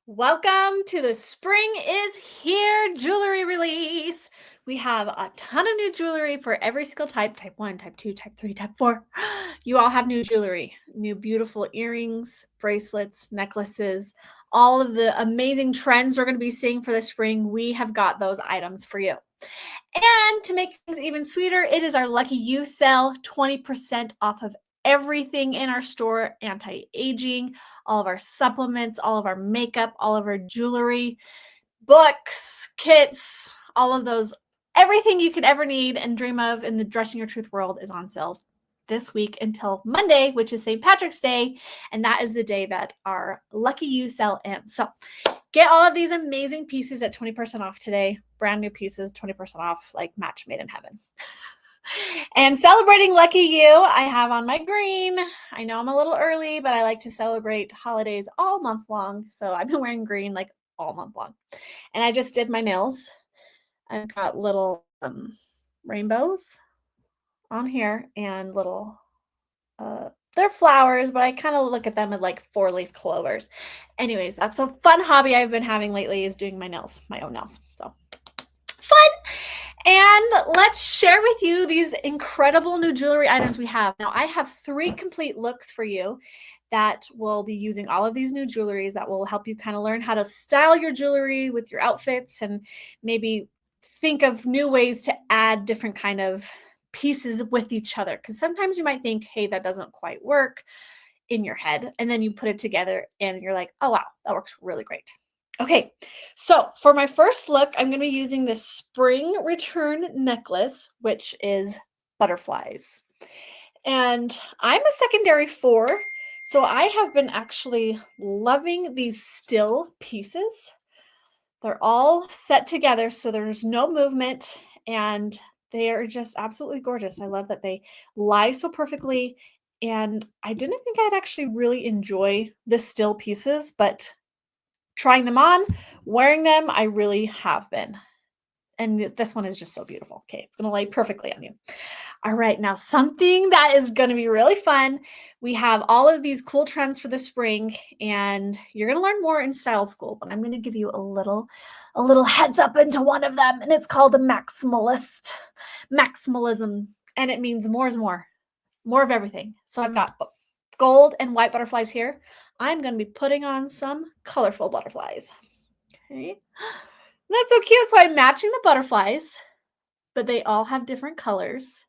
Welcome to the Spring is Here jewelry release. We have a ton of new jewelry for every single type 1, type 2, type 3, type 4. You all have new jewelry, new beautiful earrings, bracelets, necklaces, all of the amazing trends we're going to be seeing for the spring. We have got those items for you. And to make things even sweeter, it is our Lucky You sale, 20% off of everything in our store, anti-aging, all of our supplements, all of our makeup, all of our jewelry, books, kits, all of those, everything you could ever need and dream of in the Dressing Your Truth world is on sale this week until Monday, which is St. Patrick's Day. And that is the day that our Lucky You sale ends. So get all of these amazing pieces at 20% off today. Brand new pieces, 20% off, like match made in heaven. And celebrating Lucky You, I have on my green. I know I'm a little early, but I like to celebrate holidays all month long. So I've been wearing green like all month long. And I just did my nails. I've got little rainbows on here and little, they're flowers, but I kind of look at them as like 4-leaf clovers. Anyways, that's a fun hobby I've been having lately is doing my nails, my own nails. So fun. And let's share with you these incredible new jewelry items we have. Now, I have 3 complete looks for you that will be using all of these new jewelries that will help you kind of learn how to style your jewelry with your outfits and maybe think of new ways to add different kind of pieces with each other. Because sometimes you might think, hey, that doesn't quite work in your head. And then you put it together and you're like, oh, wow, that works really great. Okay, so for my first look, I'm going to be using this spring return necklace, which is butterflies. And I'm a secondary 4, so I have been actually loving these still pieces. They're all set together, so there's no movement, and they are just absolutely gorgeous. I love that they lie so perfectly, and I didn't think I'd actually really enjoy the still pieces, but trying them on, wearing them, I really have been. And this one is just so beautiful. Okay, it's going to lay perfectly on you. All right, now something that is going to be really fun. We have all of these cool trends for the spring, and you're going to learn more in style school, but I'm going to give you a little heads up into one of them, and it's called the maximalism, and it means more is more of everything. So I've got gold and white butterflies here. I'm going to be putting on some colorful butterflies. Okay. That's so cute. So I'm matching the butterflies, but they all have different colors.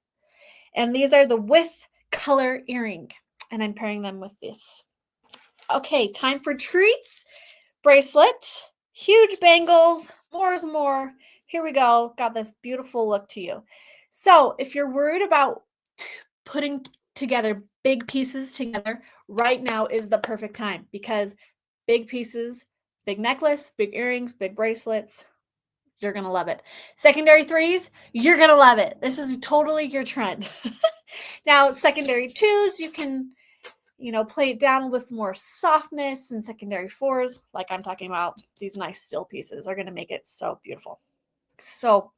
And these are the with color earring. And I'm pairing them with this. Okay, time for treats. Bracelet, huge bangles, more is more. Here we go. Got this beautiful look to you. So if you're worried about putting together big pieces together, right now is the perfect time because big pieces, big necklace, big earrings, big bracelets, you're going to love it. Secondary 3s, you're going to love it. This is totally your trend. Now, secondary 2s, you can, play it down with more softness, and secondary 4s, like I'm talking about, these nice still pieces are going to make it so beautiful. So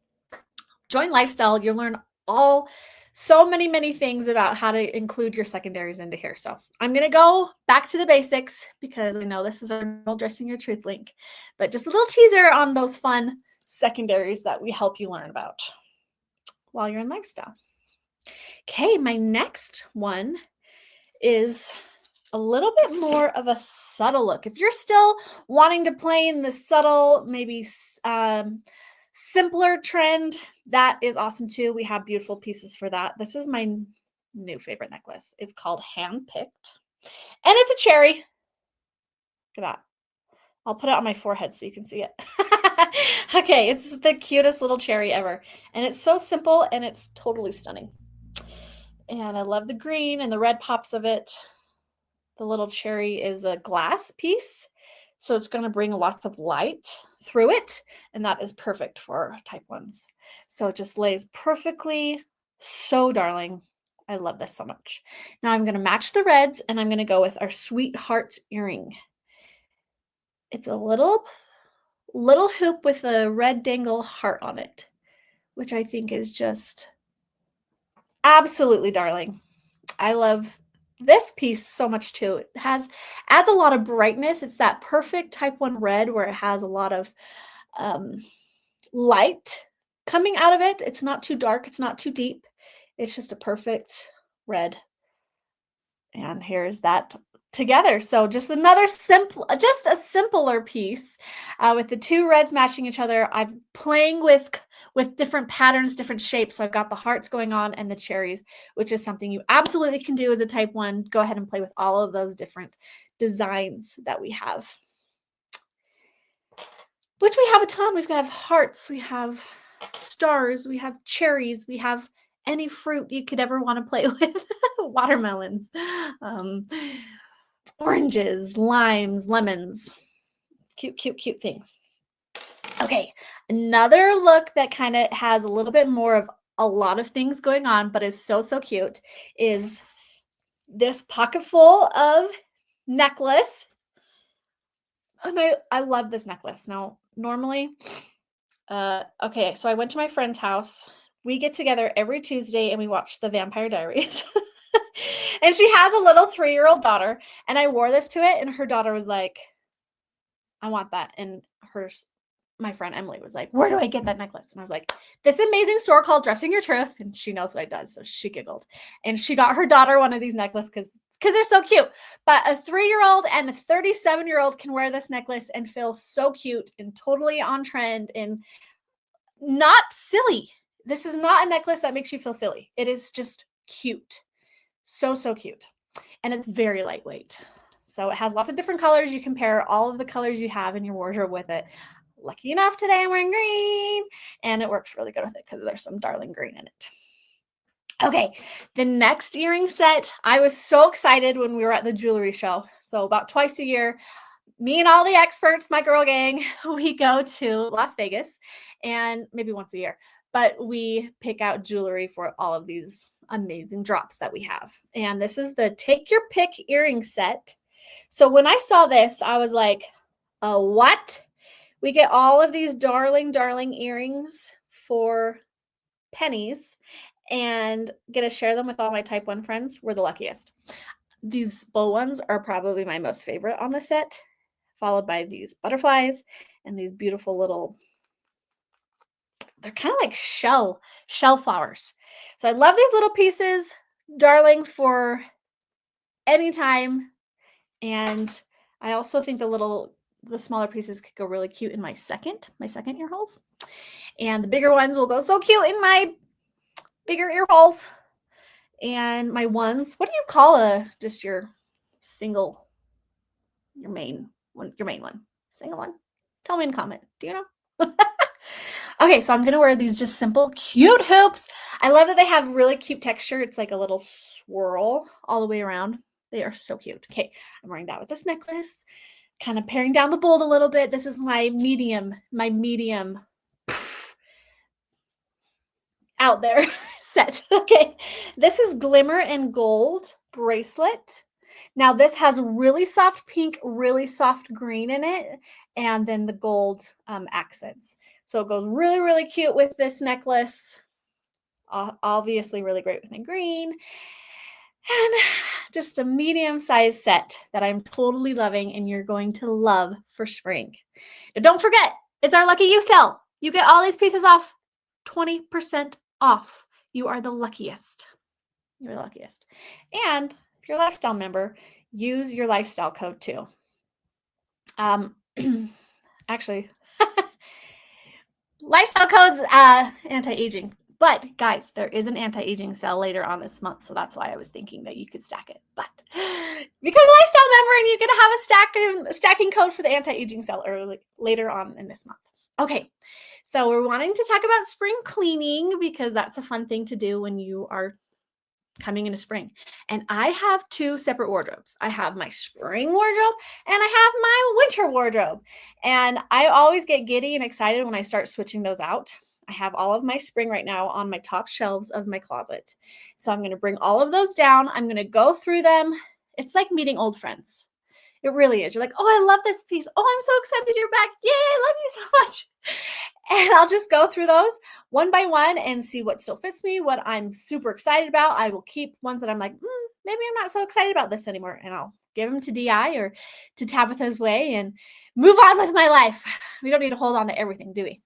join Lifestyle. You'll learn so many things about how to include your secondaries into here. So I'm going to go back to the basics because I know this is our Dressing Your Truth link, but just a little teaser on those fun secondaries that we help you learn about while you're in Lifestyle. Okay, my next one is a little bit more of a subtle look. If you're still wanting to play in the subtle, maybe simpler trend, that is awesome too. We have beautiful pieces for that. This is my new favorite necklace. It's called Handpicked, and it's a cherry. Look at that. I'll put it on my forehead so you can see it. Okay, it's the cutest little cherry ever, and it's so simple and it's totally stunning. And I love the green and the red pops of it. The little cherry is a glass piece, so it's going to bring lots of light through it, and that is perfect for type 1s. So it just lays perfectly. So darling. I love this so much. Now I'm going to match the reds, and I'm going to go with our Sweethearts earring. It's a little hoop with a red dangle heart on it, which I think is just absolutely darling. I love this piece so much too. It adds a lot of brightness. It's that perfect type 1 red where it has a lot of um, light coming out of it. It's not too dark, it's not too deep. It's just a perfect red. And here's that together. So just just a simpler piece with the two reds matching each other. I'm playing with different patterns, different shapes. So I've got the hearts going on and the cherries, which is something you absolutely can do as a type 1. Go ahead and play with all of those different designs that we have. Which we have a ton. We've got hearts, we have stars, we have cherries, we have any fruit you could ever want to play with. Watermelons, oranges, limes, lemons. Cute, cute, cute things. Okay, another look that kind of has a little bit more of a lot of things going on, but is so, so cute, is this pocket full of necklace. And I love this necklace. Now, normally, okay, so I went to my friend's house. We get together every Tuesday and we watch The Vampire Diaries. And she has a little 3-year-old daughter, and I wore this to it, and her daughter was like, I want that. And my friend Emily was like, where do I get that necklace? And I was like, this amazing store called Dressing Your Truth. And she knows what it does. So she giggled. And she got her daughter one of these necklaces because they're so cute. But a 3-year-old and a 37-year-old can wear this necklace and feel so cute and totally on trend and not silly. This is not a necklace that makes you feel silly. It is just cute. So, so cute. And it's very lightweight. So it has lots of different colors. You can pair all of the colors you have in your wardrobe with it. Lucky enough today I'm wearing green, and it works really good with it because there's some darling green in it. Okay, the next earring set, I was so excited when we were at the jewelry show. So about twice a year, me and all the experts, my girl gang, we go to Las Vegas, and maybe once a year, but we pick out jewelry for all of these amazing drops that we have. And this is the Take Your Pick earring set. So when I saw this, I was like, what? We get all of these darling, darling earrings for pennies and get to share them with all my type 1 friends. We're the luckiest. These bow ones are probably my most favorite on the set, followed by these butterflies and these beautiful little, they're kind of like shell flowers. So I love these little pieces, darling for any time. And I also think the smaller pieces could go really cute in my second ear holes. And the bigger ones will go so cute in my bigger ear holes. And my ones, what do you call just your main one? Single one? Tell me in comment. Do you know? Okay, so I'm going to wear these just simple, cute hoops. I love that they have really cute texture. It's like a little swirl all the way around. They are so cute. Okay, I'm wearing that with this necklace, kind of paring down the bold a little bit. This is my medium out there set. Okay, this is glimmer and gold bracelet. Now this has really soft pink, really soft green in it, and then the gold accents. So it goes really, really cute with this necklace. Obviously really great with my green. And just a medium-sized set that I'm totally loving and you're going to love for spring. Now don't forget, it's our Lucky You sale. You get all these pieces off 20% off. You are the luckiest. You're the luckiest. And if you're a lifestyle member, use your lifestyle code too. Actually, lifestyle code's anti-aging. But guys, there is an anti-aging sale later on this month, so that's why I was thinking that you could stack it. But become a lifestyle member and you get to have a stacking code for the anti-aging sale later on in this month. Okay, so we're wanting to talk about spring cleaning because that's a fun thing to do when you are coming into spring. And I have 2 separate wardrobes. I have my spring wardrobe and I have my winter wardrobe. And I always get giddy and excited when I start switching those out. I have all of my spring right now on my top shelves of my closet. So I'm going to bring all of those down. I'm going to go through them. It's like meeting old friends. It really is. You're like, oh, I love this piece. Oh, I'm so excited you're back. Yay, I love you so much. And I'll just go through those one by one and see what still fits me, what I'm super excited about. I will keep ones that I'm like, maybe I'm not so excited about this anymore. And I'll give them to DI or to Tabitha's Way and move on with my life. We don't need to hold on to everything, do we?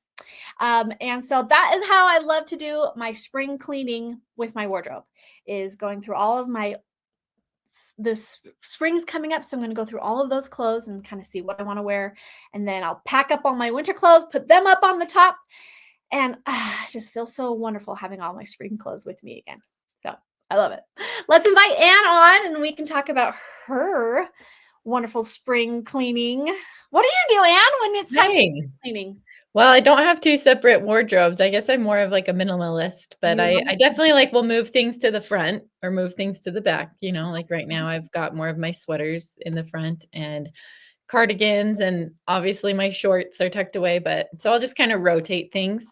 And so that is how I love to do my spring cleaning with my wardrobe, is going through all of my, this spring's coming up, so I'm going to go through all of those clothes and kind of see what I want to wear, and then I'll pack up all my winter clothes, put them up on the top, and it just feels so wonderful having all my spring clothes with me again. So I love it. Let's invite Anne on and we can talk about her wonderful spring cleaning. What do you do, Anne, when it's time for cleaning? Well, I don't have 2 separate wardrobes. I guess I'm more of like a minimalist, but I definitely like will move things to the front or move things to the back. You know, like right now I've got more of my sweaters in the front and cardigans, and obviously my shorts are tucked away, but so I'll just kind of rotate things.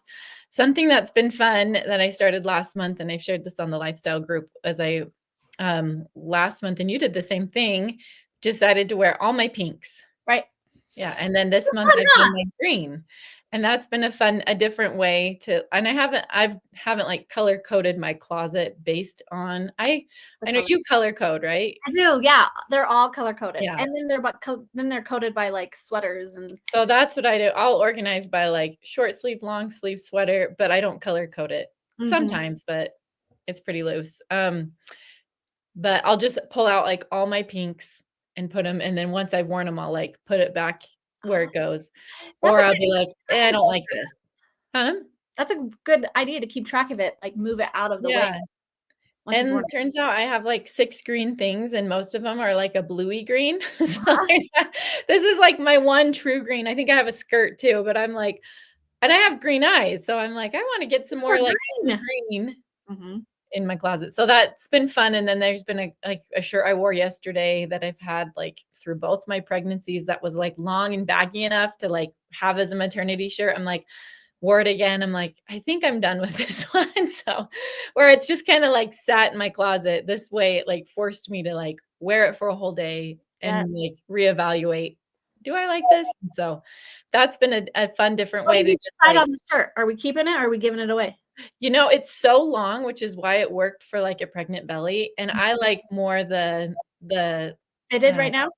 Something that's been fun that I started last month, and I've shared this on the lifestyle group, as I last month, and you did the same thing, decided to wear all my pinks. Right. Yeah, and then this month I've done my green. And that's been a different way to, and I haven't like color coded my closet based on, I know you color code, right? I do. Yeah. They're all color coded. Yeah. And then they're coded by like sweaters. And so that's what I do. I'll organize by like short sleeve, long sleeve sweater, but I don't color code it sometimes, but it's pretty loose. But I'll just pull out like all my pinks and put them. And then once I've worn them, I'll like put it back where it goes. Or I'll be like, I don't like this. Huh? That's a good idea to keep track of it, like move it out of the way. And turns out I have like 6 green things, and most of them are like a bluey green. So this is like my one true green. I think I have a skirt too, but I'm like, and I have green eyes. So I'm like, I want to get some more like green in my closet. So that's been fun. And then there's been a shirt I wore yesterday that I've had like through both my pregnancies that was like long and baggy enough to like have as a maternity shirt. I'm like, wore it again. I'm like, I think I'm done with this one. So where it's just kind of like sat in my closet this way, it like forced me to like wear it for a whole day and like reevaluate, do I like this? And so that's been a fun, different way to decide on the shirt. Are we keeping it or are we giving it away? You know, it's so long, which is why it worked for like a pregnant belly. And I like more the fitted right now.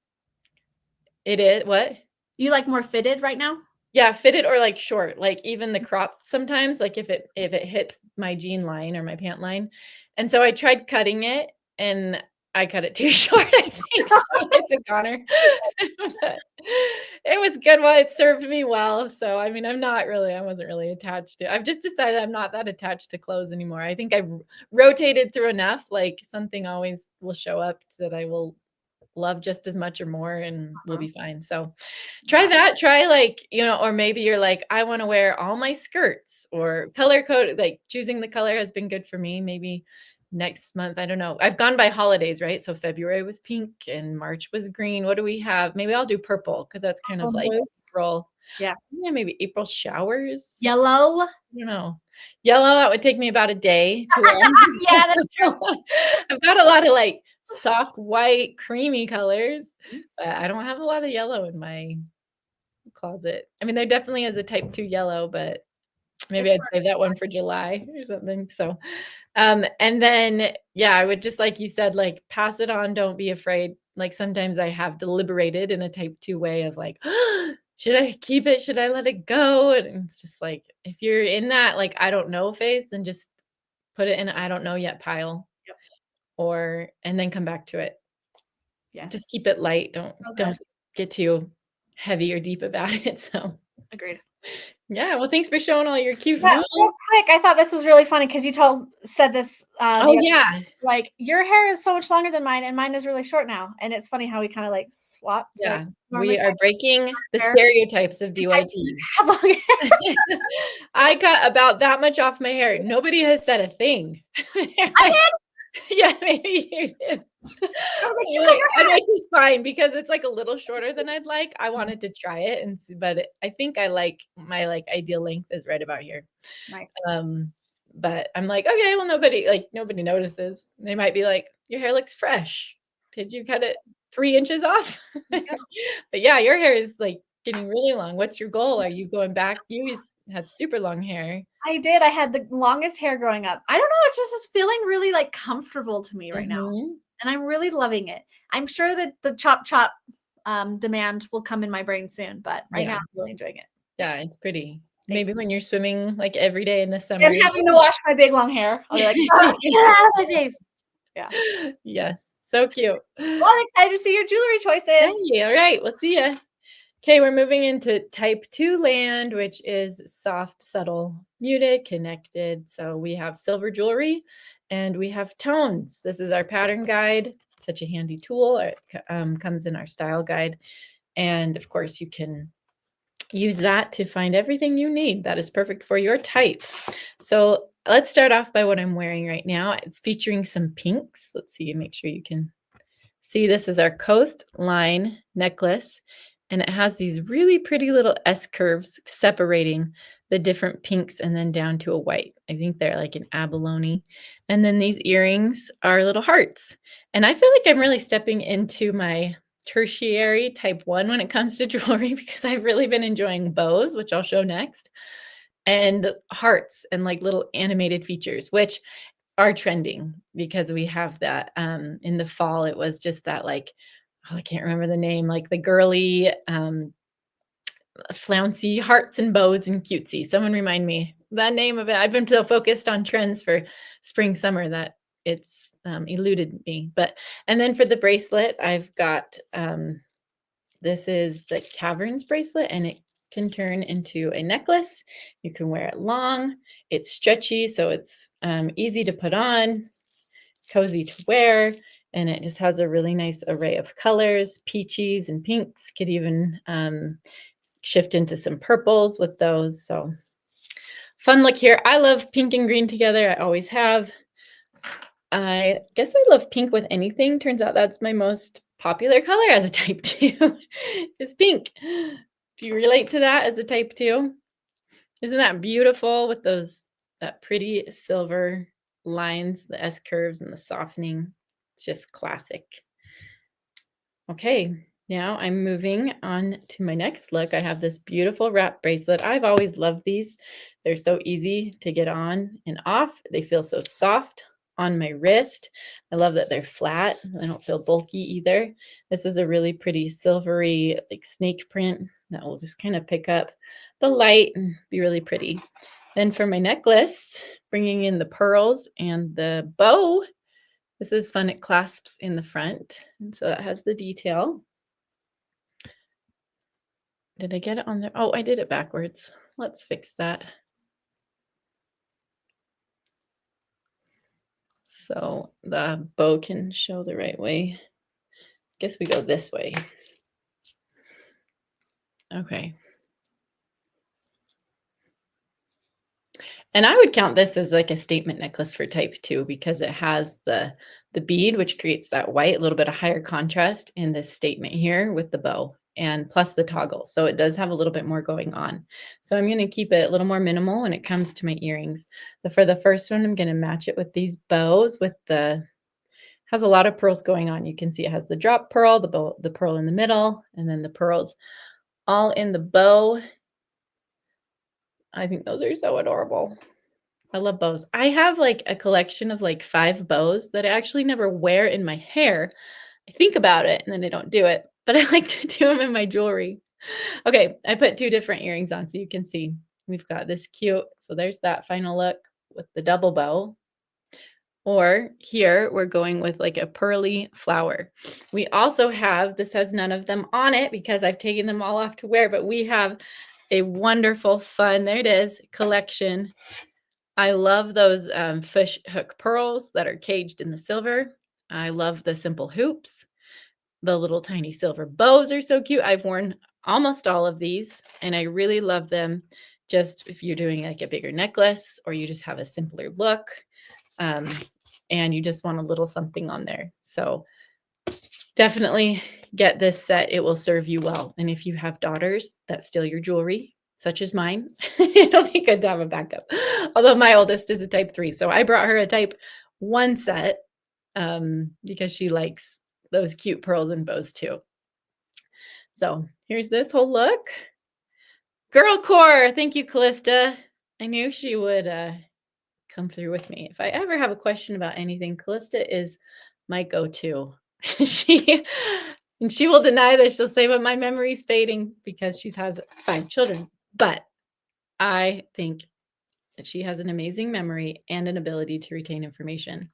It is what? You like more fitted right now? Yeah, fitted or like short, like even the crop sometimes, like if it hits my jean line or my pant line. And so I tried cutting it and I cut it too short, I think. So it's a goner. It was good while it served me well. So I mean, I wasn't really attached to it. I've just decided I'm not that attached to clothes anymore. I think I've rotated through enough, like something always will show up that I will love just as much or more, and we'll be fine. So try that. Try like, you know, or maybe you're like, I want to wear all my skirts, or color code, like choosing the color has been good for me. Maybe next month, I don't know. I've gone by holidays, right? So February was pink and March was green. What do we have? Maybe I'll do purple because that's kind of like April. Yeah. Maybe April showers. Yellow. I don't know. Yellow, that would take me about a day to wear. Yeah, that's true. I've got a lot of like soft white creamy colors, but I don't have a lot of yellow in my closet. I mean, there definitely is a type 2 yellow, but maybe I'd save that one for July or something. So and then yeah, I would just, like you said, like pass it on, don't be afraid. Like sometimes I have deliberated in a type 2 way of like, should I keep it? Should I let it go? And it's just like, if you're in that like I don't know phase, then just put it in I don't know yet pile. And then come back to it. Yeah. Just keep it light. Don't get too heavy or deep about it. So agreed. Yeah. Well, thanks for showing all your cute real quick. I thought this was really funny because you said this. Like your hair is so much longer than mine, and mine is really short now. And it's funny how we kind of like swapped. Yeah, like, we are breaking the stereotypes of DYT. I got about that much off my hair. Nobody has said a thing. I did. Yeah, maybe you did. I think it's fine because it's like a little shorter than I'd like. I wanted to try it and see, but I think I like my like ideal length is right about here. Nice. But I'm like, okay, well, nobody notices. They might be like, your hair looks fresh. Did you cut it 3 inches off? But yeah, your hair is like getting really long. What's your goal? Are you going back? You had super long hair. I did. I had the longest hair growing up. I don't know. It just is feeling really like comfortable to me right now. and I'm really loving it. I'm sure that the chop demand will come in my brain soon, but right now I'm really enjoying it. Yeah, it's pretty. Thanks. Maybe when you're swimming like every day in the summer. And having to wash my big long hair. I'll be like, "Oh, get out of my face." Yeah. Yes, so cute. Well, I'm excited to see your jewelry choices. Hey, all right, we'll see ya. Okay, we're moving into type 2 land, which is soft, subtle, muted, connected. So we have silver jewelry and we have tones. This is our pattern guide. Such a handy tool. It comes in our style guide. And of course, you can use that to find everything you need that is perfect for your type. So let's start off by what I'm wearing right now. It's featuring some pinks. Let's see, make sure you can see. This is our coastline necklace, and it has these really pretty little S curves separating the different pinks and then down to a white. I think they're like an abalone. And then these earrings are little hearts. And I feel like I'm really stepping into my tertiary type 1 when it comes to jewelry because I've really been enjoying bows, which I'll show next, and hearts and like little animated features, which are trending because we have that in the fall. It was just that like, oh, I can't remember the name, like the girly flouncy hearts and bows and cutesy. Someone remind me the name of it. I've been so focused on trends for spring, summer that it's eluded me. But, and then for the bracelet, I've got, this is the Caverns bracelet, and it can turn into a necklace. You can wear it long. It's stretchy, so it's easy to put on, cozy to wear, and it just has a really nice array of colors, peaches and pinks. Could even shift into some purples with those. So fun look here. I love pink and green together. I always have. I guess I love pink with anything. Turns out that's my most popular color as a type 2 is pink. Do you relate to that as a type 2? Isn't that beautiful with that pretty silver lines, the S curves and the softening? It's just classic. Okay, now I'm moving on to my next look. I have this beautiful wrap bracelet. I've always loved these. They're so easy to get on and off. They feel so soft on my wrist. I love that they're flat. They don't feel bulky either. This is a really pretty silvery like snake print that will just kind of pick up the light and be really pretty. Then for my necklace, bringing in the pearls and the bow. This is fun. It clasps in the front, and so that has the detail. Did I get it on there? Oh, I did it backwards. Let's fix that. So the bow can show the right way. Guess we go this way. Okay. And I would count this as like a statement necklace for type 2 because it has the bead, which creates that white, a little bit of higher contrast in this statement here with the bow, and plus the toggle. So it does have a little bit more going on. So I'm going to keep it a little more minimal when it comes to my earrings. But for the first one, I'm going to match it with these bows with has a lot of pearls going on. You can see it has the drop pearl, the pearl in the middle, and then the pearls all in the bow. I think those are so adorable. I love bows. I have like a collection of like 5 bows that I actually never wear in my hair. I think about it and then I don't do it, but I like to do them in my jewelry. Okay, I put 2 different earrings on so you can see. We've got this cute, so there's that final look with the double bow. Or here we're going with like a pearly flower. We also have, this has none of them on it because I've taken them all off to wear, but we have a wonderful, fun, there it is, collection. I love those fish hook pearls that are caged in the silver. I love the simple hoops. The little tiny silver bows are so cute. I've worn almost all of these, and I really love them just if you're doing like a bigger necklace or you just have a simpler look. And you just want a little something on there. So definitely get this set. It will serve you well. And if you have daughters that steal your jewelry, such as mine, it'll be good to have a backup. Although my oldest is a type 3. So I brought her a type 1 set because she likes those cute pearls and bows too. So here's this whole look. Girl core. Thank you, Kalista. I knew she would come through with me. If I ever have a question about anything, Kalista is my go-to. She will deny this. She'll say, but my memory's fading because she has 5 children. But I think that she has an amazing memory and an ability to retain information.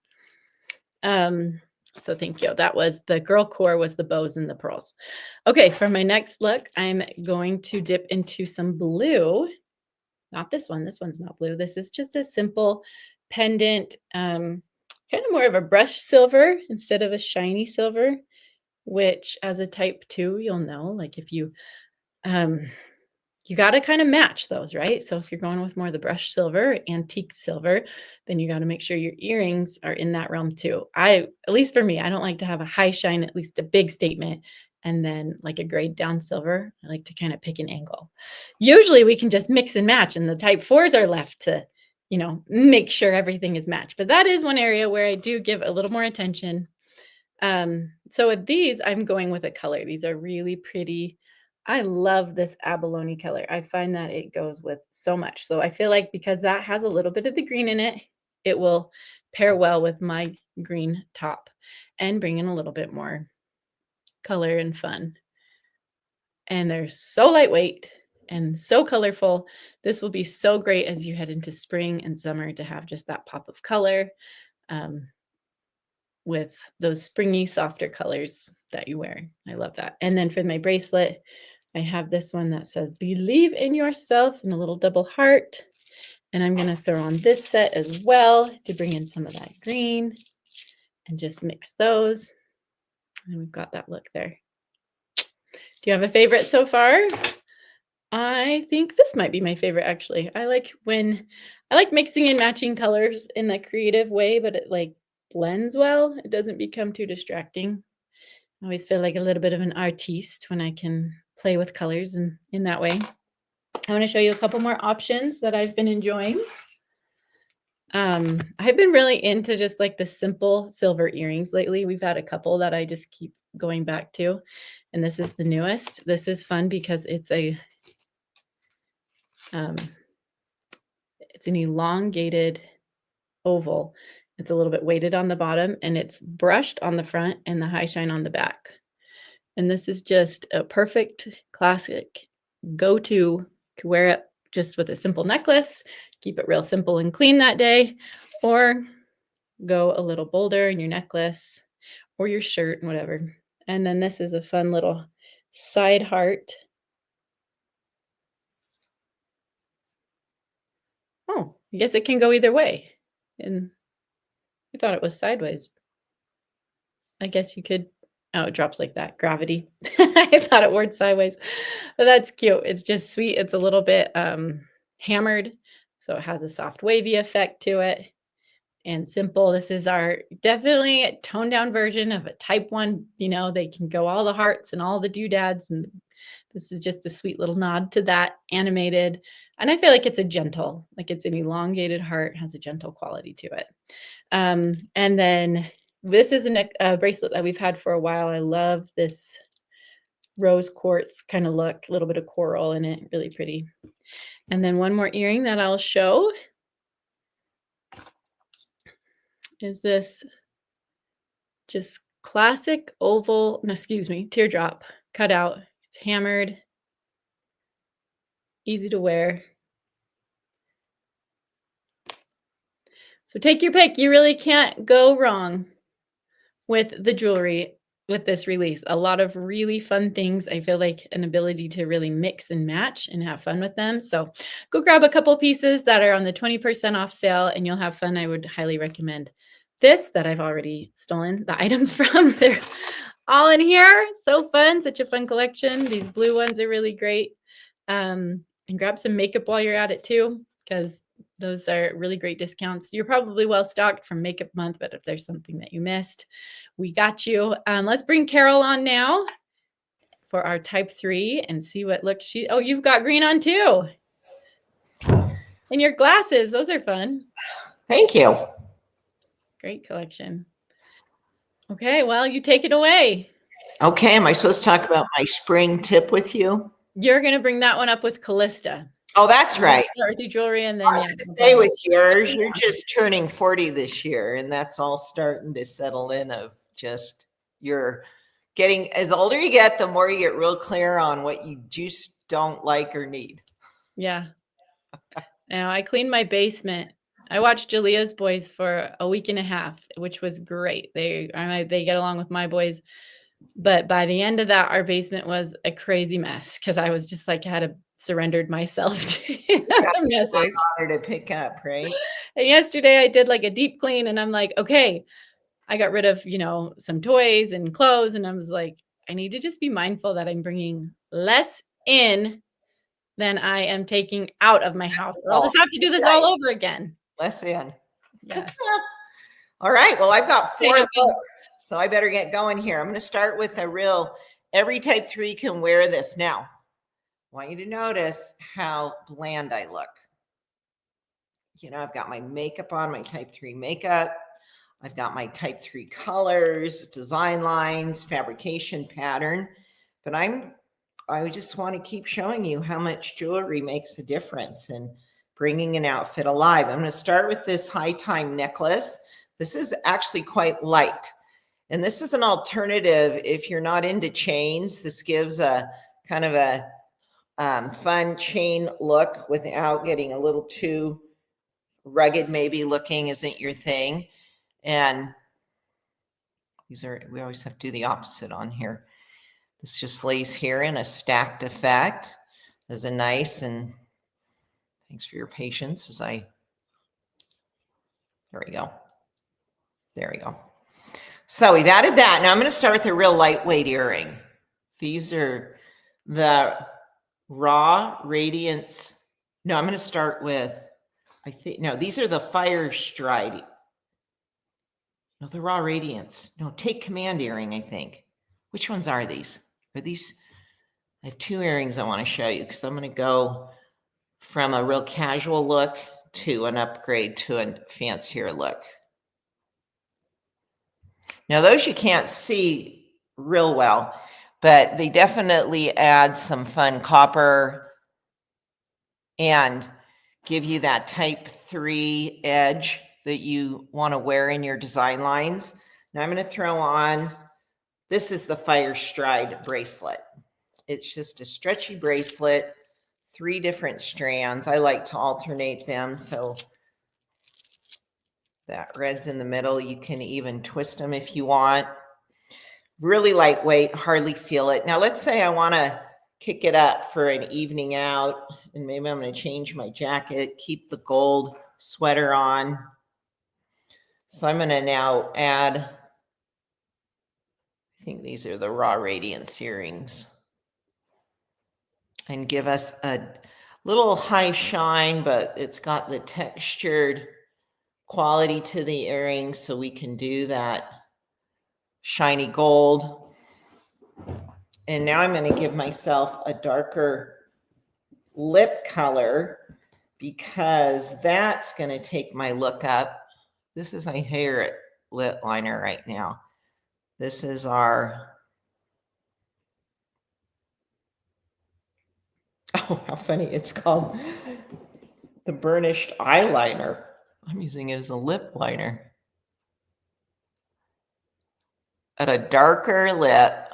So thank you. That was the girl core, was the bows and the pearls. Okay, for my next look, I'm going to dip into some blue. Not this one. This one's not blue. This is just a simple pendant, kind of more of a brushed silver instead of a shiny silver, which as a type 2, you'll know, like if you got to kind of match those, right? So if you're going with more of the brushed silver, antique silver, then you got to make sure your earrings are in that realm too. At least for me, I don't like to have a high shine, at least a big statement, and then like a grade down silver. I like to kind of pick an angle. Usually we can just mix and match, and the type 4s are left to, make sure everything is matched. But that is one area where I do give a little more attention. So with these, I'm going with a color. These are really pretty. I love this abalone color. I find that it goes with so much. So I feel like because that has a little bit of the green in it, it will pair well with my green top and bring in a little bit more color and fun. And they're so lightweight and so colorful. This will be so great as you head into spring and summer to have just that pop of color with those springy, softer colors that you wear. I love that. And then for my bracelet, I have this one that says, believe in yourself, and a little double heart. And I'm going to throw on this set as well to bring in some of that green and just mix those. And we've got that look there. Do you have a favorite so far? I think this might be my favorite, actually. I like mixing and matching colors in a creative way, but it like blends well. It doesn't become too distracting. I always feel like a little bit of an artiste when I can play with colors in that way. I want to show you a couple more options that I've been enjoying. I've been really into just like the simple silver earrings lately. We've had a couple that I just keep going back to, and this is the newest. This is fun because it's an elongated oval. It's a little bit weighted on the bottom, and it's brushed on the front and the high shine on the back. And this is just a perfect classic go-to. To wear it just with a simple necklace, keep it real simple and clean that day, or go a little bolder in your necklace or your shirt and whatever. And then this is a fun little side heart. Oh, I guess it can go either way. And I thought it was sideways. I guess you could. Oh, it drops like that. Gravity. I thought it worked sideways, but that's cute. It's just sweet. It's a little bit hammered, so it has a soft wavy effect to it, and simple. This is our definitely toned down version of a type 1. They can go all the hearts and all the doodads, and this is just a sweet little nod to that, animated. And I feel like it's it's an elongated heart, has a gentle quality to it. And then this is a bracelet that we've had for a while. I love this rose quartz kind of look, a little bit of coral in it, really pretty. And then one more earring that I'll show is this just classic oval, teardrop cut out. It's hammered, easy to wear. So take your pick. You really can't go wrong with the jewelry with this release. A lot of really fun things. I feel like an ability to really mix and match and have fun with them. So go grab a couple pieces that are on the 20% off sale and you'll have fun. I would highly recommend this that I've already stolen the items from. They're all in here. So fun. Such a fun collection. These blue ones are really great. And grab some makeup while you're at it too, because those are really great discounts. You're probably well stocked from makeup month, but if there's something that you missed, we got you. Let's bring Carol on now for our type 3 and see what look oh, you've got green on too. And your glasses, those are fun. Thank you. Great collection. Okay, well, you take it away. Okay, am I supposed to talk about my spring tip with you? You're going to bring that one up with Kalista. Oh, that's right. Start with your jewelry and then I was going to stay with yours. You're just turning 40 this year, and that's all starting to settle in of Just you're getting, as the older you get, the more you get real clear on what you just don't like or need. Yeah. Now I cleaned my basement. I watched Jaleah's boys for a week and a half, which was great. They get along with my boys. But by the end of that, our basement was a crazy mess because I was just like, had surrendered myself to the messes. Harder to pick up, right? And yesterday I did like a deep clean and I'm like, okay, I got rid of, some toys and clothes. And I was like, I need to just be mindful that I'm bringing less in than I am taking out of my house. Or I'll just have to do this all over again. Less in. Yes. All right. Well, I've got 4 books, so I better get going here. I'm going to start with a real, every type 3 can wear this. Now, I want you to notice how bland I look. I've got my makeup on, my type 3 makeup. I've got my type 3 colors, design lines, fabrication pattern, but I just want to keep showing you how much jewelry makes a difference in bringing an outfit alive. I'm going to start with this high time necklace. This is actually quite light. And this is an alternative if you're not into chains. This gives a kind of a fun chain look without getting a little too rugged, maybe looking isn't your thing. And we always have to do the opposite on here. This just lays here in a stacked effect as a nice, and thanks for your patience as there we go. There we go. So we've added that. Now I'm going to start with a real lightweight earring. These are the Raw Radiance. No, I'm going to start with, these are the Fire Stride. No, the Raw Radiance. No, Take Command earring, I think. Which ones are these? Are these? I have 2 earrings I want to show you because I'm going to go from a real casual look to an upgrade to a fancier look. Now, those you can't see real well, but they definitely add some fun copper and give you that type 3 edge that you want to wear in your design lines. Now I'm going to throw on, this is the Fire Stride bracelet. It's just a stretchy bracelet, 3 different strands. I like to alternate them. So that red's in the middle. You can even twist them if you want. Really lightweight, hardly feel it. Now let's say I want to kick it up for an evening out, and maybe I'm going to change my jacket, keep the gold sweater on. So I'm going to now add, I think these are the Raw Radiance earrings, and give us a little high shine, but it's got the textured quality to the earrings, so we can do that shiny gold. And now I'm going to give myself a darker lip color because that's going to take my look up. This is my hair lip liner right now. This is our, oh, how funny. It's called the burnished eyeliner. I'm using it as a lip liner. At a darker lip.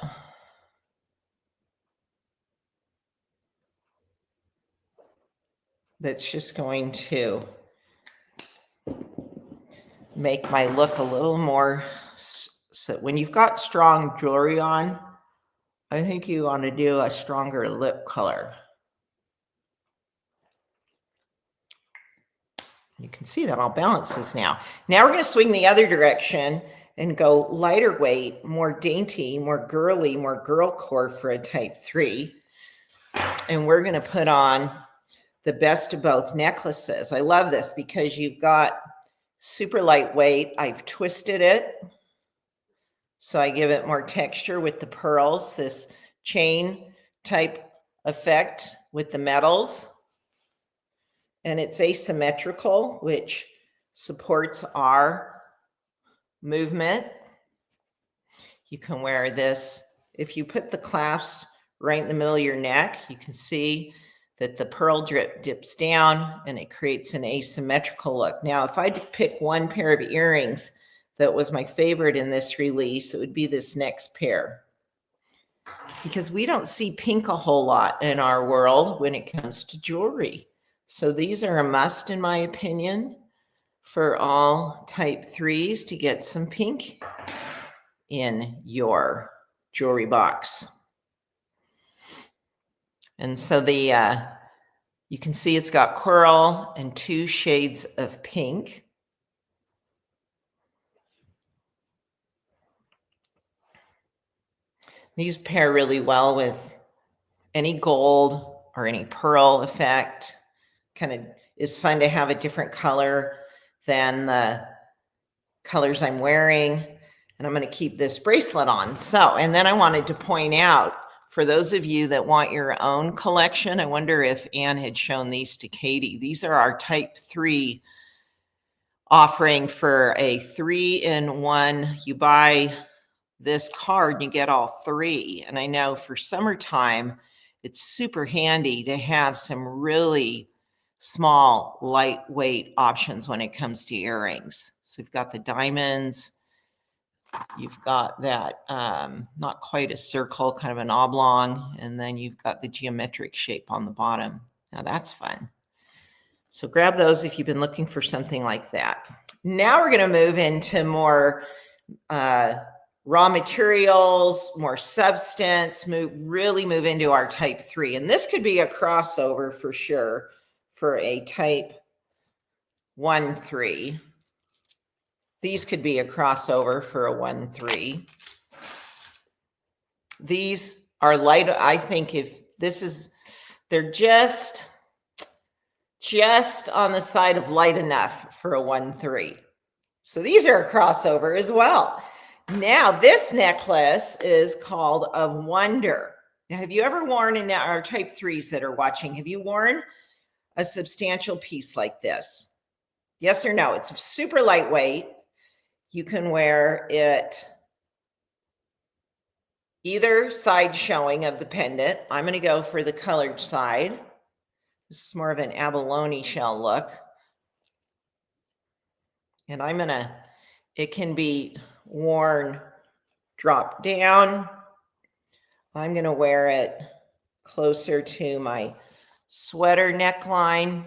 That's just going to make my look a little more, so when you've got strong jewelry on, I think you want to do a stronger lip color. You can see that all balances now. Now we're going to swing the other direction and go lighter weight, more dainty, more girly, more girl core for a type 3. And we're going to put on the best of both necklaces. I love this because you've got super lightweight. I've twisted it, so I give it more texture with the pearls, this chain type effect with the metals. And it's asymmetrical, which supports our movement. You can wear this. If you put the clasp right in the middle of your neck, you can see that the pearl drip dips down and it creates an asymmetrical look. Now, if I pick one pair of earrings that was my favorite in this release, it would be this next pair. Because we don't see pink a whole lot in our world when it comes to jewelry. So these are a must, in my opinion, for all type 3s to get some pink in your jewelry box. And so you can see it's got coral and 2 shades of pink. These pair really well with any gold or any pearl effect. Kind of is fun to have a different color than the colors I'm wearing. And I'm going to keep this bracelet on. So, and then I wanted to point out, for those of you that want your own collection, I wonder if Anne had shown these to Katie. These are our type 3 offering for a 3-in-1. You buy this card and you get all 3. And I know for summertime, it's super handy to have some really small, lightweight options when it comes to earrings. So you've got the diamonds, you've got that not quite a circle, kind of an oblong, and then you've got the geometric shape on the bottom. Now that's fun. So grab those if you've been looking for something like that. Now we're going to move into more raw materials, more substance, really move into our type 3. And this could be a crossover for sure for a type 1-3. These could be a crossover for a 1-3. These are light. I think if this is, they're just on the side of light enough for a 1-3. So these are a crossover as well. Now this necklace is called Of Wonder. Now, have you ever worn, in our type 3s that are watching, have you worn a substantial piece like this? Yes or no? It's super lightweight. You can wear it either side showing of the pendant. I'm going to go for the colored side. This is more of an abalone shell look. And it can be worn drop down. I'm going to wear it closer to my sweater neckline.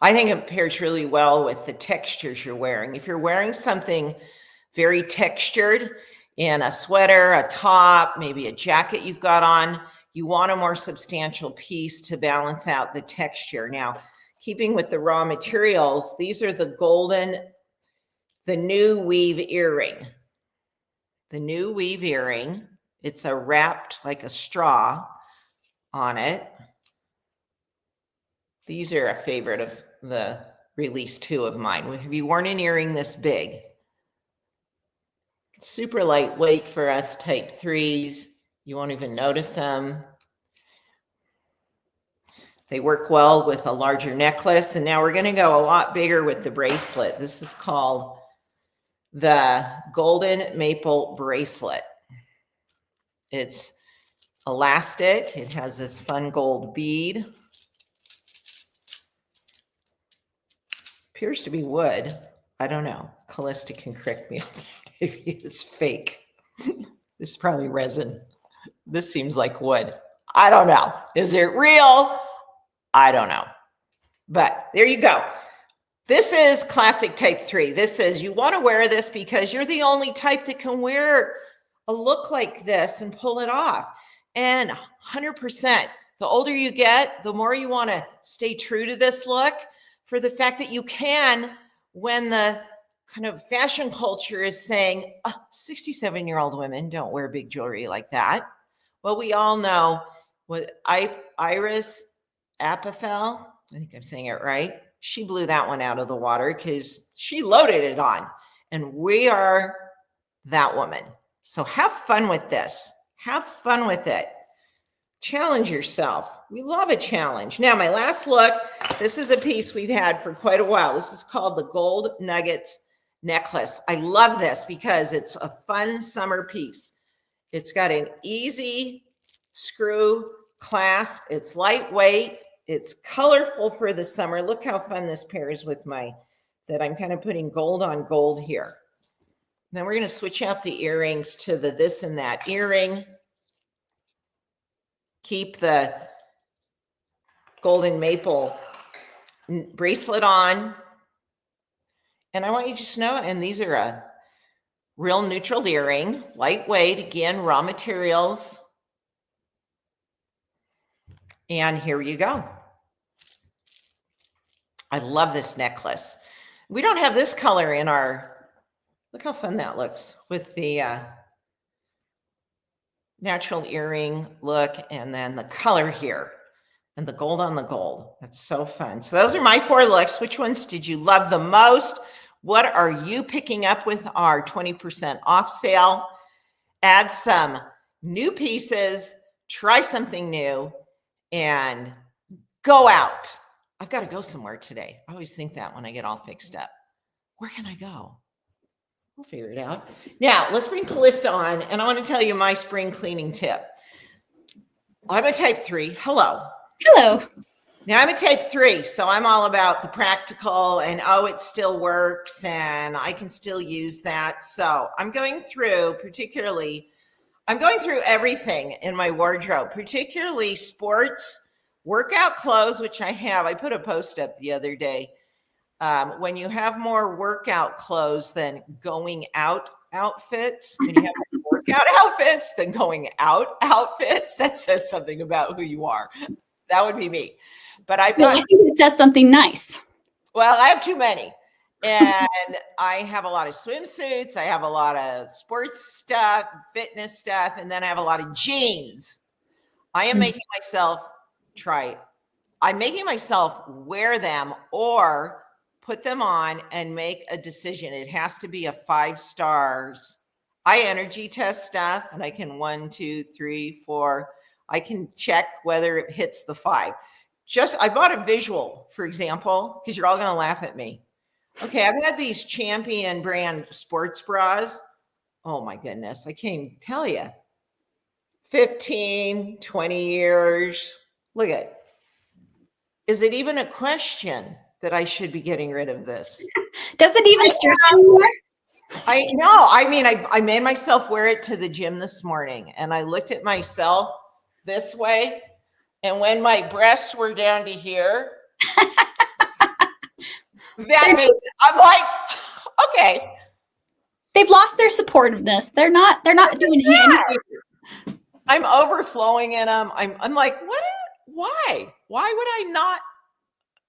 I think it pairs really well with the textures you're wearing. If you're wearing something very textured in a sweater, a top, maybe a jacket you've got on, you want a more substantial piece to balance out the texture. Now, keeping with the raw materials, these are the new weave earring. The new weave earring, it's a wrapped like a straw on it. These are a favorite of the release 2 of mine. Have you worn an earring this big? Super lightweight for us type 3s. You won't even notice them. They work well with a larger necklace. And now we're going to go a lot bigger with the bracelet. This is called the Golden Maple Bracelet. It's elastic. It has this fun gold bead. Appears to be wood. I don't know. Kalista can correct me. Maybe it's fake. This is probably resin. This seems like wood. I don't know. Is it real? I don't know. But there you go. This is classic type 3. This is, you want to wear this because you're the only type that can wear a look like this and pull it off. And 100%, the older you get, the more you want to stay true to this look, for the fact that you can, when the kind of fashion culture is saying, 67-year-old women don't wear big jewelry like that. Well, we all know what Iris Apfel, I think I'm saying it right, she blew that one out of the water because she loaded it on. And we are that woman. So have fun with this. Have fun with it. Challenge yourself. We love a challenge. Now, my last look, this is a piece we've had for quite a while. This is called the Gold Nuggets Necklace. I love this because it's a fun summer piece. It's got an easy screw clasp. It's lightweight. It's colorful for the summer. Look how fun this pairs with my that I'm kind of putting gold on gold here. Then we're going to switch out the earrings to the this and that earring. Keep the golden maple bracelet on. And I want you to just know, and these are a real neutral earring, lightweight, again, raw materials. And here you go. I love this necklace. We don't have this color in our, look how fun that looks with the natural earring look, and then the color here and the gold on the gold. That's so fun. So those are my 4 looks. Which ones did you love the most? What are you picking up with our 20% off sale? Add some new pieces, try something new, and go out. I've got to go somewhere today. I always think that when I get all fixed up. Where can I go? We'll figure it out. Now, let's bring Kalista on, and I want to tell you my spring cleaning tip. I'm a type 3. Hello. Hello. Now, I'm a type 3, so I'm all about the practical and, oh, it still works, and I can still use that. So I'm going through everything in my wardrobe, particularly sports, workout clothes, which I have. I put a post up the other day. When you have more workout clothes than going out outfits, when you have more workout outfits than going out outfits, that says something about who you are. That would be me. But I think it says something nice. Well, I have too many. And I have a lot of swimsuits. I have a lot of sports stuff, fitness stuff, and then I have a lot of jeans. I am making myself wear them or put them on and make a decision. It has to be a 5 stars. I energy test stuff, and I can 1, 2, 3, 4. I can check whether it hits the 5. I bought a visual, for example, because you're all going to laugh at me. Okay, I've had these Champion brand sports bras. Oh my goodness, I can't even tell you. 15, 20 years. Look at it. Is it even a question that I should be getting rid of this? Does it even stretch anymore? I know. I mean, I made myself wear it to the gym this morning, and I looked at myself this way, and when my breasts were down to here, I'm like, okay. They've lost their supportiveness. They're not doing anything. I'm overflowing in them. I'm like, why would I not?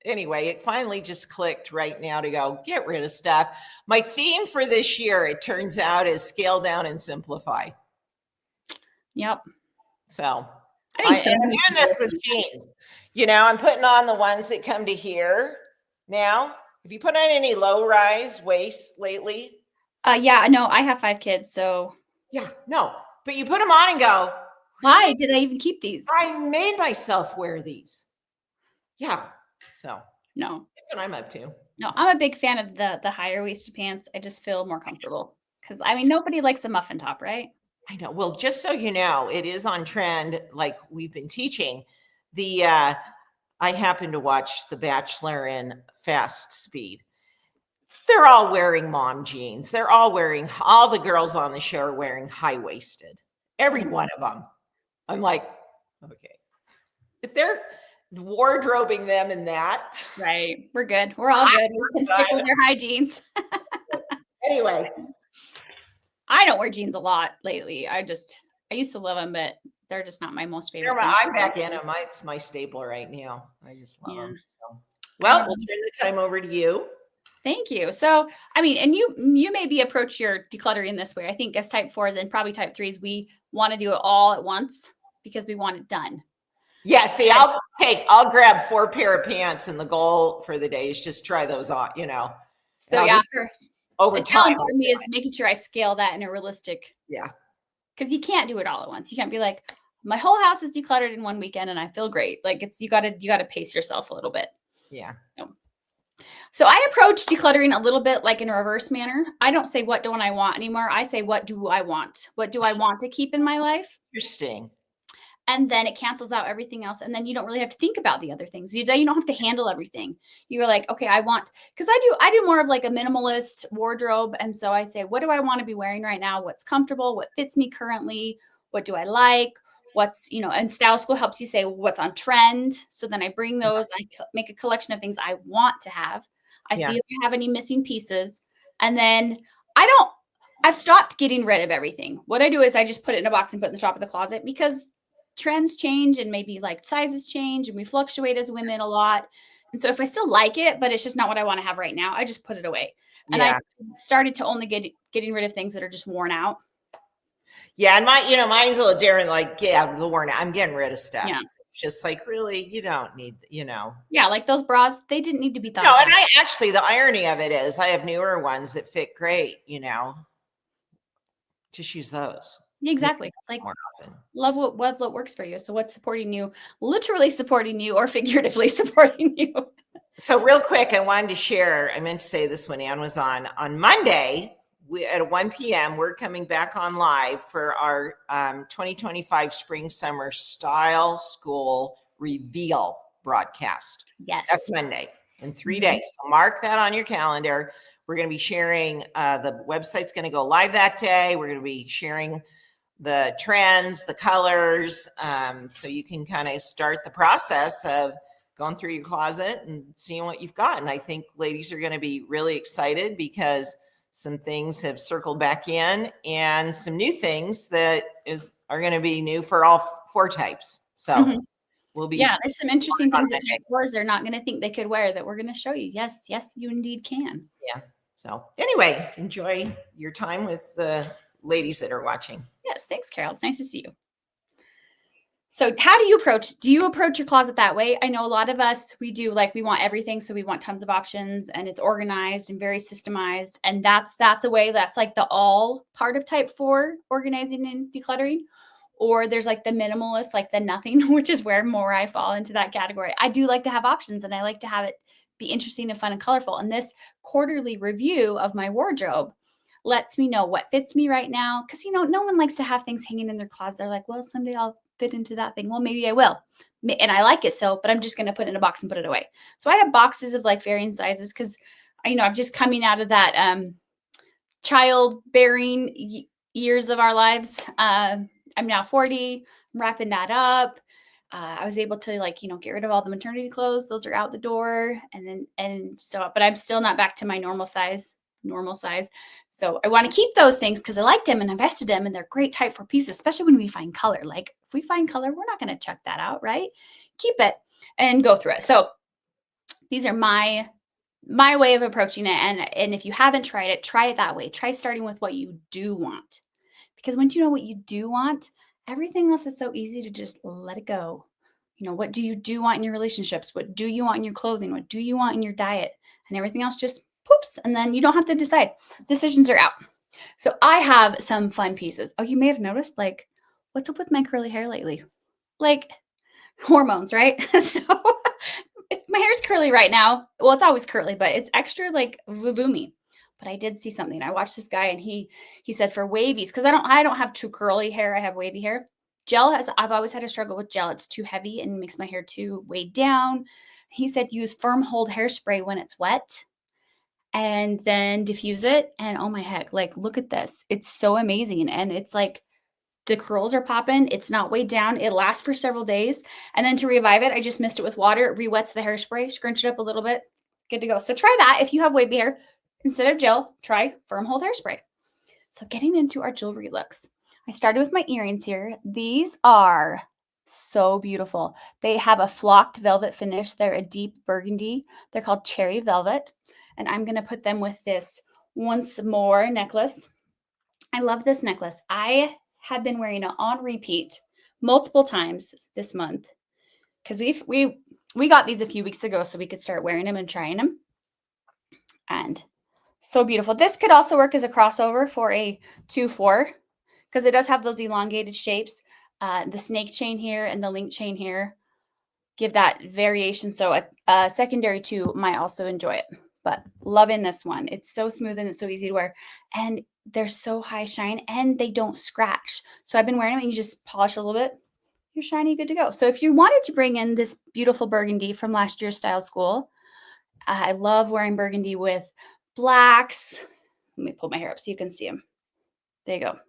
Anyway, it finally just clicked right now to go get rid of stuff. My theme for this year, it turns out, is scale down and simplify. Yep. So I'm doing this with jeans. You know, I'm putting on the ones that come to here now. Have you put on any low rise waist lately? Yeah, no, I have 5 kids, so. Yeah, no, but you put them on and go, why did I even keep these? I made myself wear these. Yeah. So no, that's what I'm up to. No, I'm a big fan of the higher waisted pants. I just feel more comfortable because I mean, nobody likes a muffin top, right? I know. Well, just so you know, it is on trend. Like we've been teaching I happen to watch The Bachelor in Fast Speed. They're all wearing mom jeans. All the girls on the show are wearing high-waisted. Every one of them. I'm like, okay. If they're wardrobing them in that. Right. We're good. We're all good. We can stick with their high jeans. Anyway. I don't wear jeans a lot lately. I used to love them, but they're just not my most favorite. I'm back in them. It's my staple right now. I just love them. So. Well, we'll turn the time over to you. Thank you. So, I mean, and you maybe approach your decluttering this way. I think as type 4s and probably type 3s, we want to do it all at once because we want it done. Yeah, see, I'll grab 4 pair of pants, and the goal for the day is just try those on, So yeah, over the time challenge for me is making sure I scale that in a realistic. Yeah. Because you can't do it all at once. You can't be like, my whole house is decluttered in one weekend and I feel great. Like you gotta pace yourself a little bit. Yeah. So I approach decluttering a little bit like in a reverse manner. I don't say, what don't I want anymore? I say, what do I want? What do I want to keep in my life? Interesting. and then it cancels out everything else. And then you don't really have to think about the other things. You don't have to handle everything. You're like, okay, because I do more of like a minimalist wardrobe. And so I say, what do I want to be wearing right now? What's comfortable? What fits me currently? What do I like? What's, and Style School helps you say what's on trend. So then I bring those, I make a collection of things I want to have. I see if I have any missing pieces. And then I've stopped getting rid of everything. What I do is I just put it in a box and put it in the top of the closet, because trends change and maybe like sizes change and we fluctuate as women a lot. And so if I still like it, but it's just not what I want to have right now, I just put it away. And I started to only getting rid of things that are just worn out. Yeah. And mine's a little different. Like, the worn out. I'm getting rid of stuff. Yeah. It's just like, really, you don't need, Yeah. Like those bras, they didn't need to be thought No, about. and the irony of it is I have newer ones that fit great, just use those. Exactly. Like, more often. Love what works for you. So what's supporting you, literally supporting you or figuratively supporting you? So real quick, I wanted to share, I meant to say this when Ann was on Monday, at 1 p.m., we're coming back on live for our 2025 Spring Summer Style School Reveal broadcast. Yes. That's Monday in 3 days. So mark that on your calendar. We're going to be sharing, the website's going to go live that day. We're going to be sharing the trends, the colors, so you can kind of start the process of going through your closet and seeing what you've got. And I think ladies are going to be really excited because some things have circled back in and some new things that are going to be new for all 4 types. So we'll be. Yeah, there's some interesting things that type 4s are not going to think they could wear that we're going to show you. Yes, you indeed can. Yeah. So anyway, enjoy your time with the ladies that are watching. Yes, thanks, Carol. It's nice to see you. So how do you approach your closet that way? I know a lot of us, we want everything. So we want tons of options and it's organized and very systemized. And that's a way, that's like the all part of type 4 organizing and decluttering. Or there's like the minimalist, like the nothing, which is where more I fall into that category. I do like to have options and I like to have it be interesting and fun and colorful. And this quarterly review of my wardrobe lets me know what fits me right now. Because, no one likes to have things hanging in their closet. They're like, well, someday I'll fit into that thing. Well, maybe I will. And I like it but I'm just going to put it in a box and put it away. So I have boxes of like varying sizes because, I'm just coming out of that childbearing years of our lives. I'm now 40. I'm wrapping that up. I was able to get rid of all the maternity clothes. Those are out the door. But I'm still not back to my normal size. So I want to keep those things because I liked them and invested them and they're great type 4 pieces, especially when we find color. Like if we find color, we're not going to check that out, right? Keep it and go through it. So these are my way of approaching it. And if you haven't tried it, try it that way. Try starting with what you do want, because once you know what you do want, everything else is so easy to just let it go. What do you want in your relationships? What do you want in your clothing? What do you want in your diet? And everything else just poops. And then you don't have to decide. Decisions are out. So I have some fun pieces. Oh, you may have noticed, like, what's up with my curly hair lately? Like hormones, right? So my hair's curly right now. Well, it's always curly, but it's extra like vavoomy. But I did see something. I watched this guy and he said for wavies, because I don't have too curly hair. I have wavy hair. I've always had a struggle with gel. It's too heavy and makes my hair too weighed down. He said use firm hold hairspray when it's wet and then diffuse it. And oh my heck, like, look at this. It's so amazing. And it's like the curls are popping. It's not weighed down. It lasts for several days. And then to revive it, I just mist it with water. It re-wets the hairspray, scrunch it up a little bit. Good to go. So try that. If you have wavy hair, instead of gel, try firm hold hairspray. So getting into our jewelry looks. I started with my earrings here. These are so beautiful. They have a flocked velvet finish. They're a deep burgundy. They're called cherry velvet. And I'm going to put them with this Once More necklace. I love this necklace. I have been wearing it on repeat multiple times this month because we got these a few weeks ago so we could start wearing them and trying them. And so beautiful. This could also work as a crossover for a 2-4 because it does have those elongated shapes. The snake chain here and the link chain here give that variation. So a secondary 2 might also enjoy it. But loving this one. It's so smooth and it's so easy to wear. And they're so high shine and they don't scratch. So I've been wearing them and you just polish a little bit you're shiny, good to go. So if you wanted to bring in this beautiful burgundy from last year's style school, I love wearing burgundy with blacks. Let me pull my hair up so you can see them. There you go.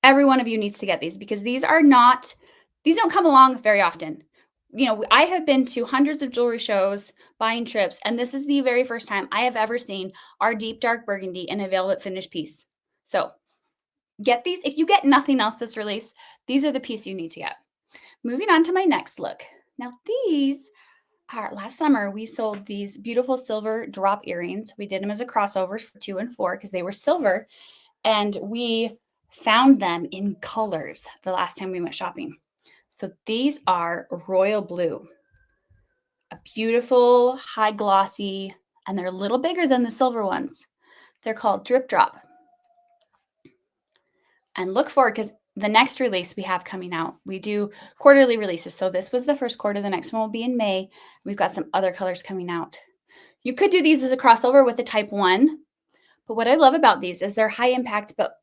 Every one of you needs to get these because these don't come along very often. You know, I have been to hundreds of jewelry shows, buying trips, and this is the very first time I have ever seen our deep dark burgundy in a velvet finish piece. So get these. If you get nothing else this release, these are the piece you need to get. Moving on to my next look. Now these are, last summer we sold these beautiful silver drop earrings. We did them as a crossover for 2 and 4 because they were silver, and we found them in colors the last time we went shopping. So these are royal blue, a beautiful, high glossy, and they're a little bigger than the silver ones. They're called Drip Drop. And look forward because the next release we have coming out, we do quarterly releases. So this was the first quarter. The next one will be in May. We've got some other colors coming out. You could do these as a crossover with a type 1. But what I love about these is they're high impact, but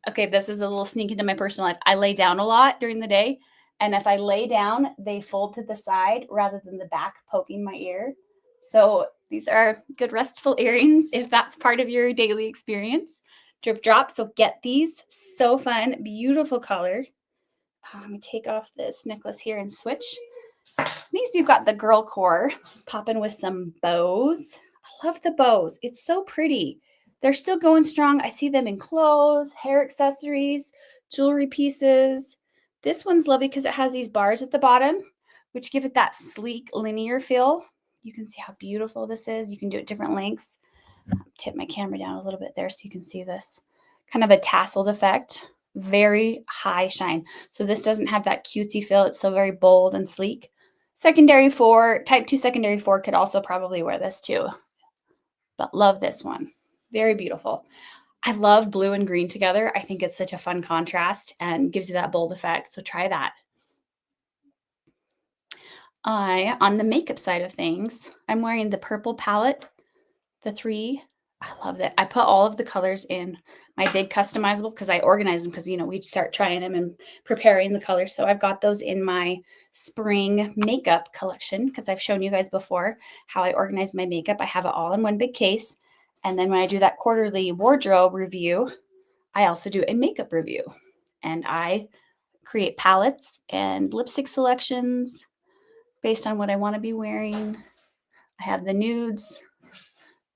okay, this is a little sneak into my personal life. I lay down a lot during the day. And if I lay down, they fold to the side rather than the back poking my ear. So these are good restful earrings if that's part of your daily experience. Drip Drop. So get these. So fun. Beautiful color. Let me take off this necklace here and switch. These we've got the girl core popping with some bows. I love the bows. It's so pretty. They're still going strong. I see them in clothes, hair accessories, jewelry pieces. This one's lovely because it has these bars at the bottom, which give it that sleek, linear feel. You can see how beautiful this is. You can do it different lengths. Tip my camera down a little bit there so you can see this. Kind of a tasseled effect. Very high shine. So this doesn't have that cutesy feel. It's still very bold and sleek. Secondary 4, type 2 secondary 4 could also probably wear this too. But love this one. Very beautiful. I love blue and green together. I think it's such a fun contrast and gives you that bold effect. So try that. On the makeup side of things, I'm wearing the purple palette, the 3. I love that. I put all of the colors in my big customizable because I organize them because, you know, we start trying them and preparing the colors. So I've got those in my spring makeup collection because I've shown you guys before how I organize my makeup. I have it all in one big case. And then when I do that quarterly wardrobe review, I also do a makeup review. And I create palettes and lipstick selections based on what I want to be wearing. I have the nudes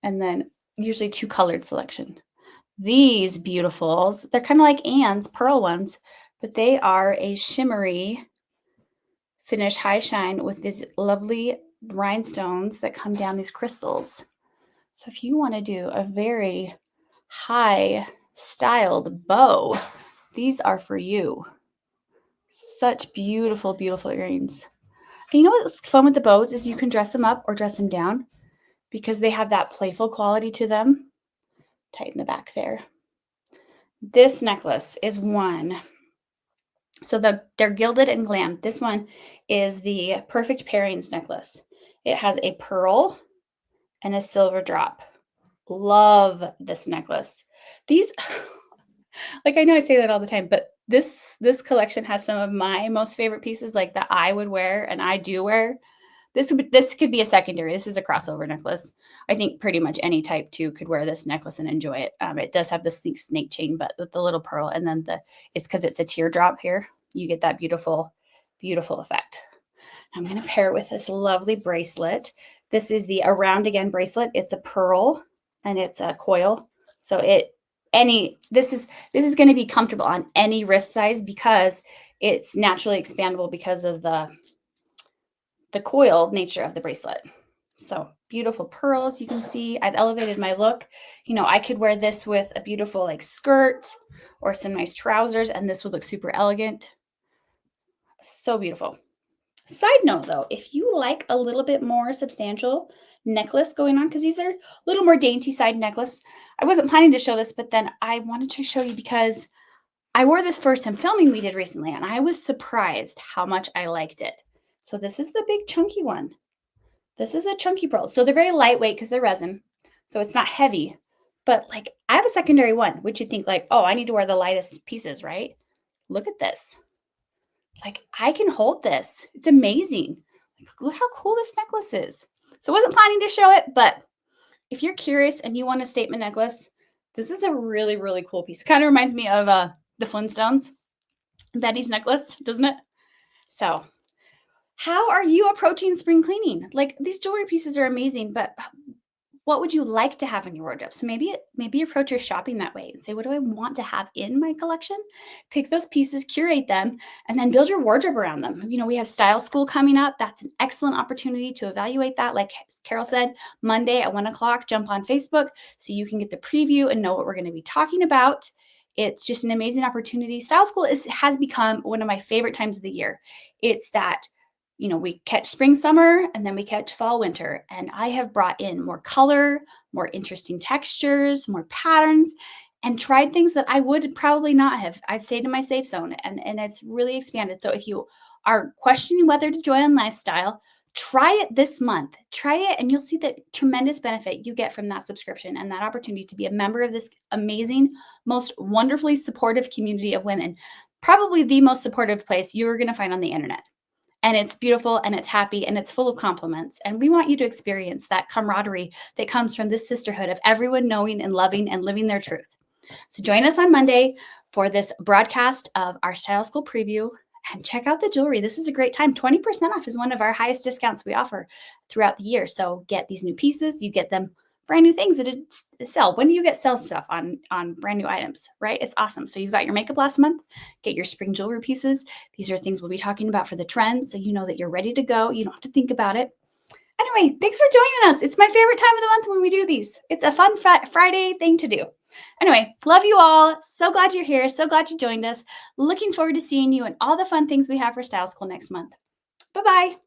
and then usually 2 colored selection. These beautifuls, they're kind of like Anne's pearl ones, but they are a shimmery finish high shine with these lovely rhinestones that come down these crystals. So if you want to do a very high styled bow, these are for you. Such beautiful, beautiful earrings. And you know what's fun with the bows is you can dress them up or dress them down because they have that playful quality to them. Tighten the back there. This necklace is one. So they're gilded and glam. This one is the perfect pairings necklace. It has a pearl and a silver drop. Love this necklace. These, like I know I say that all the time, but this collection has some of my most favorite pieces, like that I would wear and I do wear. This could be a secondary. This is a crossover necklace. I think pretty much any type 2 could wear this necklace and enjoy it. It does have the snake chain, but with the little pearl, and then it's because it's a teardrop here. You get that beautiful, beautiful effect. I'm going to pair it with this lovely bracelet. This is the Around Again bracelet. It's a pearl and it's a coil. So this is going to be comfortable on any wrist size because it's naturally expandable because of the coil nature of the bracelet. So beautiful pearls. You can see I've elevated my look. You know, I could wear this with a beautiful like skirt or some nice trousers, and this would look super elegant. So beautiful. Side note though, if you like a little bit more substantial necklace going on, because these are a little more dainty side necklace. I wasn't planning to show this, but then I wanted to show you because I wore this for some filming we did recently, and I was surprised how much I liked it. So this is the big chunky one. This is a chunky pearl. So they're very lightweight because they're resin. So it's not heavy. But like I have a secondary one, which you'd think like, oh, I need to wear the lightest pieces, right? Look at this. like, I can hold this. It's amazing. Like, look how cool this necklace is. So I wasn't planning to show it, but if you're curious and you want a statement necklace, this is a really, really cool piece. Kind of reminds me of the Flintstones, Betty's necklace, doesn't it? So how are you approaching spring cleaning? Like, these jewelry pieces are amazing, but what would you like to have in your wardrobe? So maybe approach your shopping that way and say, what do I want to have in my collection? Pick those pieces, curate them, and then build your wardrobe around them. You know, we have style school coming up. That's an excellent opportunity to evaluate that. Like Carol said, Monday at 1:00, jump on Facebook so you can get the preview and know what we're going to be talking about. It's just an amazing opportunity. Style school has become one of my favorite times of the year. It's that, you know, we catch spring, summer, and then we catch fall, winter. And I have brought in more color, more interesting textures, more patterns, and tried things that I would probably not have. I've stayed in my safe zone, and it's really expanded. So if you are questioning whether to join Lifestyle, try it this month. Try it, and you'll see the tremendous benefit you get from that subscription and that opportunity to be a member of this amazing, most wonderfully supportive community of women. Probably the most supportive place you're going to find on the internet. And it's beautiful and it's happy and it's full of compliments. And we want you to experience that camaraderie that comes from this sisterhood of everyone knowing and loving and living their truth. So join us on Monday for this broadcast of our Style School preview, and check out the jewelry. This is a great time. 20% off is one of our highest discounts we offer throughout the year. So get these new pieces. You get them brand new things that sell. When do you get sell stuff on brand new items, right? It's awesome. So you've got your makeup last month, get your spring jewelry pieces. These are things we'll be talking about for the trends. So you know that you're ready to go. You don't have to think about it. Anyway, thanks for joining us. It's my favorite time of the month when we do these. It's a fun Friday thing to do. Anyway, love you all. So glad you're here. So glad you joined us. Looking forward to seeing you and all the fun things we have for Style School next month. Bye-bye.